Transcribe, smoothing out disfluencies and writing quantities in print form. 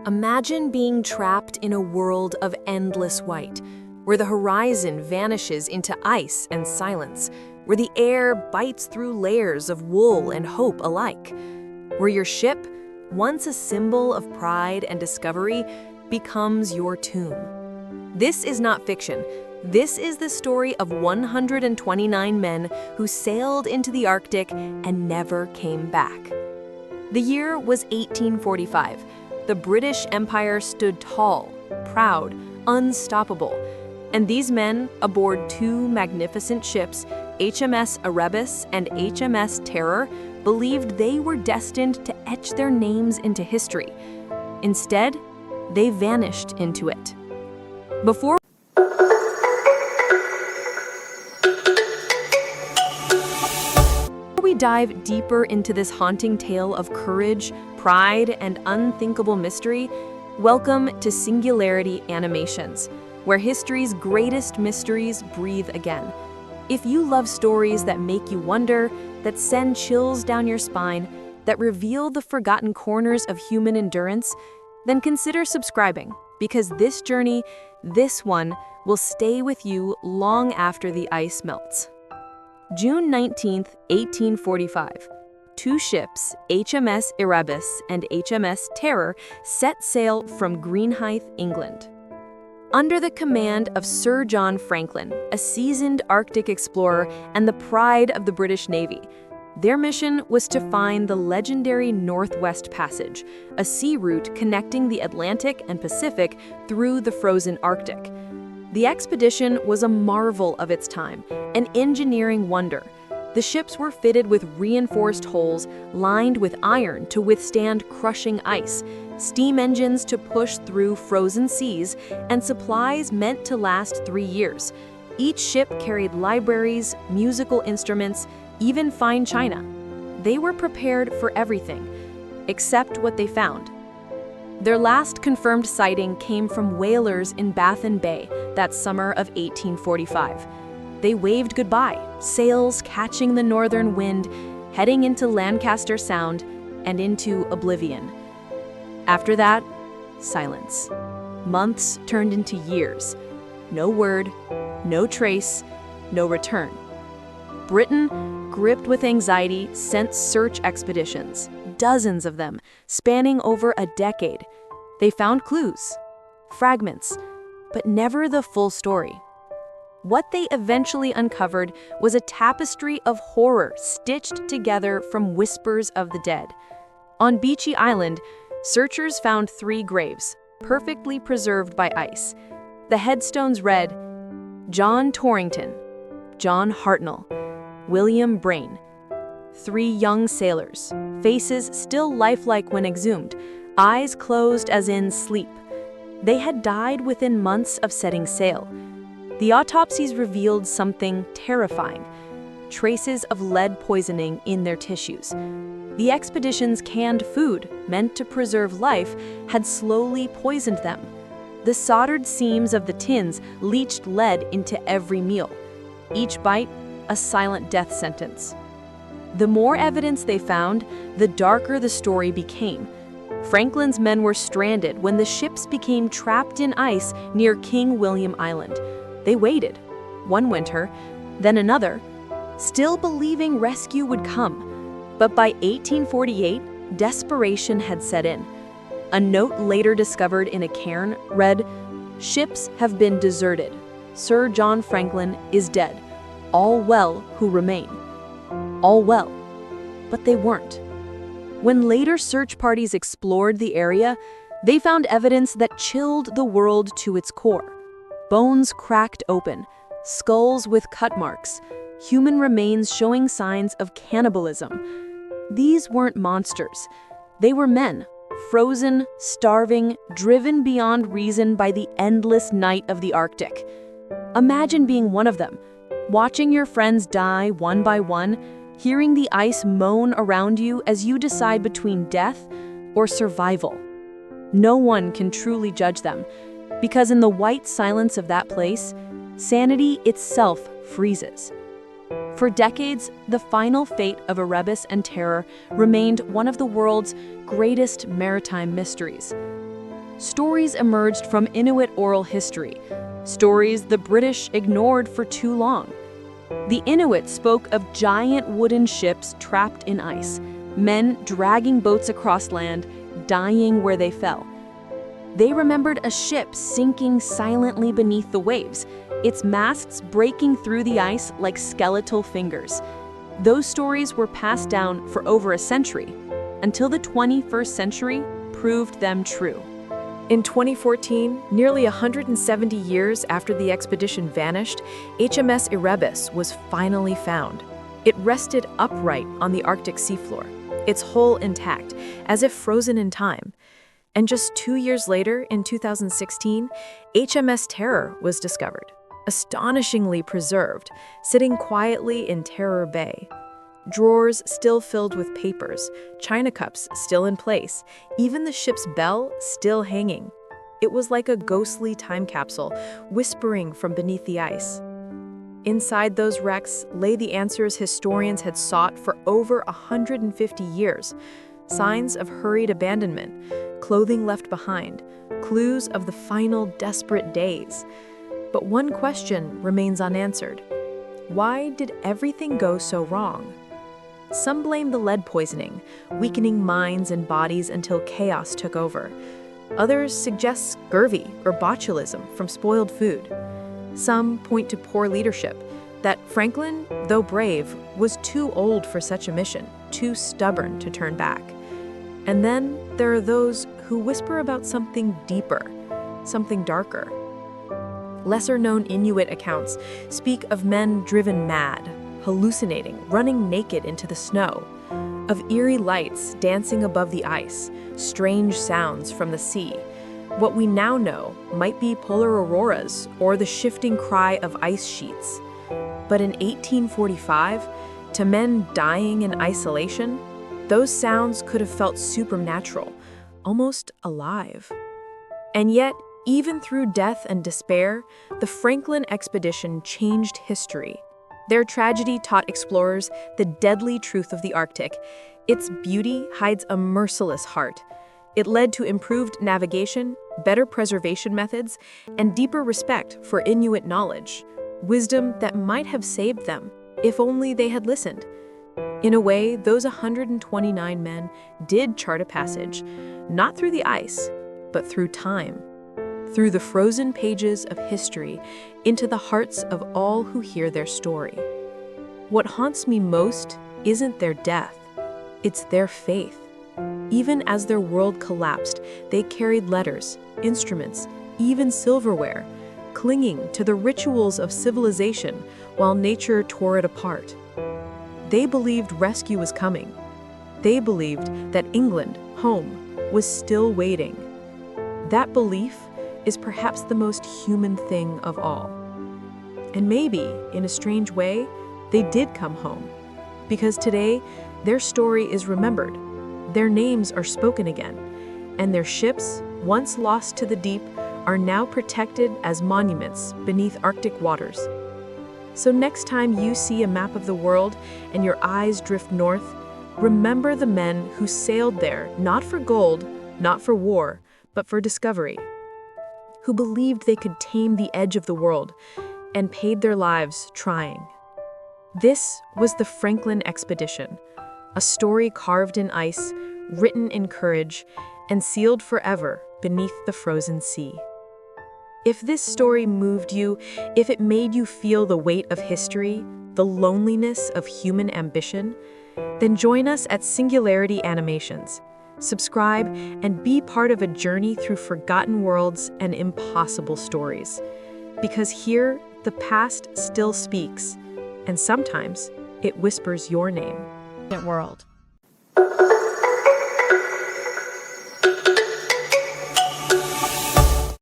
Imagine being trapped in a world of endless white, where the horizon vanishes into ice and silence, where the air bites through layers of wool and hope alike, where your ship, once a symbol of pride and discovery, becomes your tomb. This is not fiction. This is the story of 129 men who sailed into the Arctic and never came back. The year was 1845. The British Empire stood tall, proud, unstoppable. And these men, aboard two magnificent ships, HMS Erebus and HMS Terror, believed they were destined to etch their names into history. Instead, they vanished into it. Before we dive deeper into this haunting tale of courage, pride, and unthinkable mystery, welcome to Singularity Animations, where history's greatest mysteries breathe again. If you love stories that make you wonder, that send chills down your spine, that reveal the forgotten corners of human endurance, then consider subscribing, because this journey, this one, will stay with you long after the ice melts. June 19, 1845. Two ships, HMS Erebus and HMS Terror, set sail from Greenhithe, England. Under the command of Sir John Franklin, a seasoned Arctic explorer and the pride of the British Navy, their mission was to find the legendary Northwest Passage, a sea route connecting the Atlantic and Pacific through the frozen Arctic. The expedition was a marvel of its time, an engineering wonder. The ships were fitted with reinforced hulls lined with iron to withstand crushing ice, steam engines to push through frozen seas, and supplies meant to last 3 years. Each ship carried libraries, musical instruments, even fine china. They were prepared for everything, except what they found. Their last confirmed sighting came from whalers in Baffin Bay that summer of 1845. They waved goodbye, sails catching the northern wind, heading into Lancaster Sound and into oblivion. After that, silence. Months turned into years. No word, no trace, no return. Britain, gripped with anxiety, sent search expeditions, dozens of them, spanning over a decade. They found clues, fragments, but never the full story. What they eventually uncovered was a tapestry of horror stitched together from whispers of the dead. On Beechey Island, searchers found 3 graves, perfectly preserved by ice. The headstones read, John Torrington, John Hartnell, William Brain. 3 young sailors, faces still lifelike when exhumed, eyes closed as in sleep. They had died within months of setting sail. The autopsies revealed something terrifying, traces of lead poisoning in their tissues. The expedition's canned food, meant to preserve life, had slowly poisoned them. The soldered seams of the tins leached lead into every meal. Each bite, a silent death sentence. The more evidence they found, the darker the story became. Franklin's men were stranded when the ships became trapped in ice near King William Island. They waited, one winter, then another, still believing rescue would come. But by 1848, desperation had set in. A note later discovered in a cairn read, "Ships have been deserted. Sir John Franklin is dead. All well who remain." All well, but they weren't. When later search parties explored the area, they found evidence that chilled the world to its core. Bones cracked open, skulls with cut marks, human remains showing signs of cannibalism. These weren't monsters. They were men, frozen, starving, driven beyond reason by the endless night of the Arctic. Imagine being one of them, watching your friends die one by one, hearing the ice moan around you as you decide between death or survival. No one can truly judge them, because in the white silence of that place, sanity itself freezes. For decades, the final fate of Erebus and Terror remained one of the world's greatest maritime mysteries. stories emerged from Inuit oral history, stories the British ignored for too long. The Inuit spoke of giant wooden ships trapped in ice, men dragging boats across land, dying where they fell. They remembered a ship sinking silently beneath the waves, its masts breaking through the ice like skeletal fingers. Those stories were passed down for over a century, until the 21st century proved them true. In 2014, nearly 170 years after the expedition vanished, HMS Erebus was finally found. It rested upright on the Arctic seafloor, its hull intact, as if frozen in time. And just 2 years later, in 2016, HMS Terror was discovered, astonishingly preserved, sitting quietly in Terror Bay. Drawers still filled with papers, china cups still in place, even the ship's bell still hanging. It was like a ghostly time capsule, whispering from beneath the ice. Inside those wrecks lay the answers historians had sought for over 150 years. Signs of hurried abandonment, clothing left behind, clues of the final desperate days. But one question remains unanswered. Why did everything go so wrong? Some blame the lead poisoning, weakening minds and bodies until chaos took over. Others suggest scurvy or botulism from spoiled food. Some point to poor leadership, that Franklin, though brave, was too old for such a mission, too stubborn to turn back. And then there are those who whisper about something deeper, something darker. Lesser-known Inuit accounts speak of men driven mad, hallucinating, running naked into the snow, of eerie lights dancing above the ice, strange sounds from the sea. What we now know might be polar auroras or the shifting cry of ice sheets. But in 1845, to men dying in isolation, those sounds could have felt supernatural, almost alive. And yet, even through death and despair, the Franklin expedition changed history. Their tragedy taught explorers the deadly truth of the Arctic. Its beauty hides a merciless heart. It led to improved navigation, better preservation methods, and deeper respect for Inuit knowledge, wisdom that might have saved them, if only they had listened. In a way, those 129 men did chart a passage, not through the ice, but through time, through the frozen pages of history, into the hearts of all who hear their story. What haunts me most isn't their death, it's their faith. Even as their world collapsed, they carried letters, instruments, even silverware, clinging to the rituals of civilization while nature tore it apart. They believed rescue was coming. They believed that England, home, was still waiting. That belief is perhaps the most human thing of all. And maybe, in a strange way, they did come home. Because today, their story is remembered. Their names are spoken again. And their ships, once lost to the deep, are now protected as monuments beneath Arctic waters. So next time you see a map of the world and your eyes drift north, remember the men who sailed there not for gold, not for war, but for discovery, who believed they could tame the edge of the world and paid their lives trying. This was the Franklin expedition, a story carved in ice, written in courage, and sealed forever beneath the frozen sea. If this story moved you, if it made you feel the weight of history, the loneliness of human ambition, then join us at Singularity Animations. Subscribe and be part of a journey through forgotten worlds and impossible stories. Because here, the past still speaks, and sometimes it whispers your name. World.